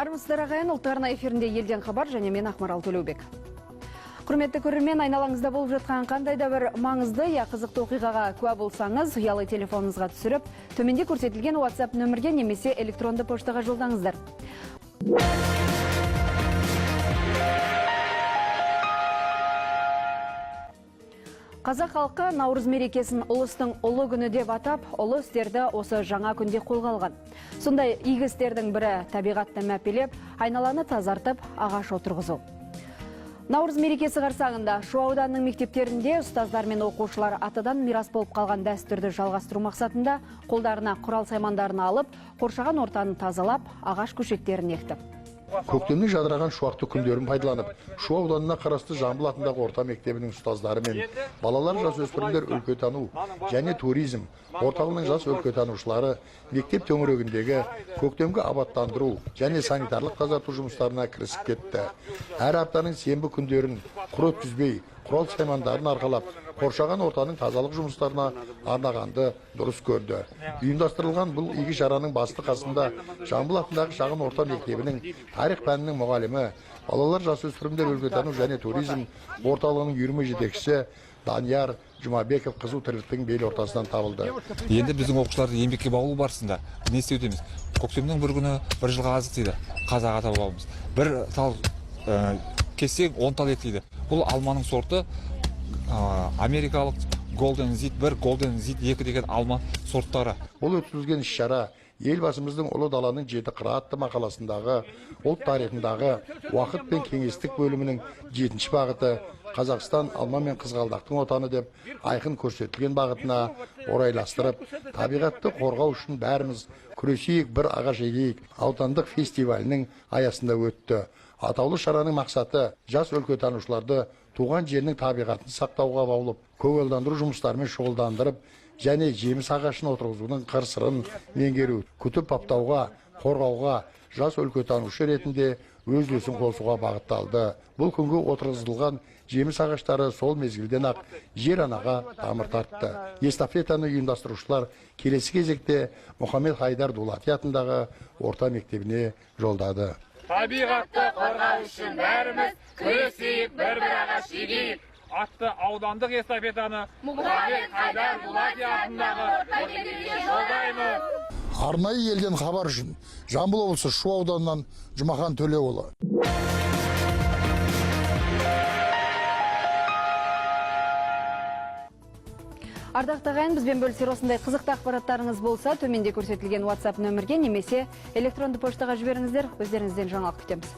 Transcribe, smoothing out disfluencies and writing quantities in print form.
Армысыздар ағайын, ұлттық арна эфирінде елден хабар, және мен Ақмарал Төлеубек. Құрметті көрермен, айналаңызда болып жатқан қандай да бір маңызды я қызықты оқиғаға куә болсаңыз, ұялы телефоныңызға түсіріп, төменде көрсетілген WhatsApp нөмірге немесе электронды поштаға жолдаңыздар. Қазақ халқы Наурыз мерекесін ұлыстың ұлы күні деп атап, ұлы істерді осы жаңа күнде қолға алған. Сондай игі істердің бірі табиғатты мәпелеп, айналаны тазартып, ағаш отырғызу. Наурыз мерекесі қарсаңында Шу ауданының мектептерінде ұстаздар мен оқушылар атадан мирас болып қалған дәстүрді жалғастыру мақсатында қолдарына құрал саймандарын алып, қоршаған ортаны тазалап, ағаш көшеттерін екті. Көктемнің жадыраған шуақты күндерін пайдаланып, Шу ауданына қарасты Жамбыл атындағы орта мектебінің ұстаздары мен балалар жасөспірімдер өлкетану және туризм орталығының жас өлкетанушылары мектеп төңірегіндегі көктемгі абаттандыру және санитарлық тазарту жұмыстарына кірісіп кетті. Әр аптаның сенбі күндерін құр өткізбей, құрал саймандарын арқалап, қоршаған ортаның тазалық жұмыстарына арнағанды дұрыс көрді. Ұйымдастырылған бұл игі шараның басты қасында Жамбыл атындағы шағын орта мектебінің тарих пәнінің мұғалімі, балалар жасөспірімдер өлкетану және туризм орталығының үйірме жетекшісі Данияр Жұмабеков қызу тірліктің бел ортасынан табылды. Енді біздің оқушыларды еңбекке баулу барысында не істеудеміз? Көктемнің бір күні бір жылға азық дейді. Қазақ ата бабамыз. Бір тал кессең 10 тал ет дейді. Бұл алманың сорты америкалық Golden Zit 1, Golden Zit 2 деген алма сорттары. Бұл өткізілген іс-шара елбасымыздың ұлы даланың 7 қыры атты мақаласындағы ұлт тарихындағы уақыт пен кеңестік бөлімінің 7-ші бағыты Қазақстан алма мен қызғалдақтың отаны деп айқын көрсетілген бағытына орайластырып, табиғатты қорғау үшін бәріміз күресейік, бір ағаш егейік аудандық фестивалінің аясында өтті. Атаулы шараның мақсаты жас өлкетанушыларды туған жерінің табиғатын сақтауға баулып, көгалдандыру жұмыстарымен шұғылдандырып, және жеміс ағашын отырғызудың қыр-сырын меңгеру, күтіп баптауға, қорғауға жас өлкетанушы ретінде өз үлесін қосуға бағытталды. Бұл күнгі отырғызылған жеміс ағаштары сол мезгілден ақ жер анаға тамыр тартты. Эстафетаны ұйымдастырушылар келесі кезекте Мұхаммед Хайдар Дулати атындағы орта мектебіне жолдады. Табиғатты қорғау үшін бәріміз күресейік, бір ағаш егейік атты аудандық эстафетаны Мұхаммед Хайдар Дулати атындағы орта мектебіне жолдаймыз. Арнайы елден хабар үшін Жамбыл облысы Шу ауданынан Жұмахан Төлеуұлы. Ардақты ағайын, бізбен бөлісер осындай қызықты ақпараттарыңыз болса, төменде көрсетілген WhatsApp нөмірге немесе электронды поштаға жіберіңіздер. Өздеріңізден жаңалық күтеміз.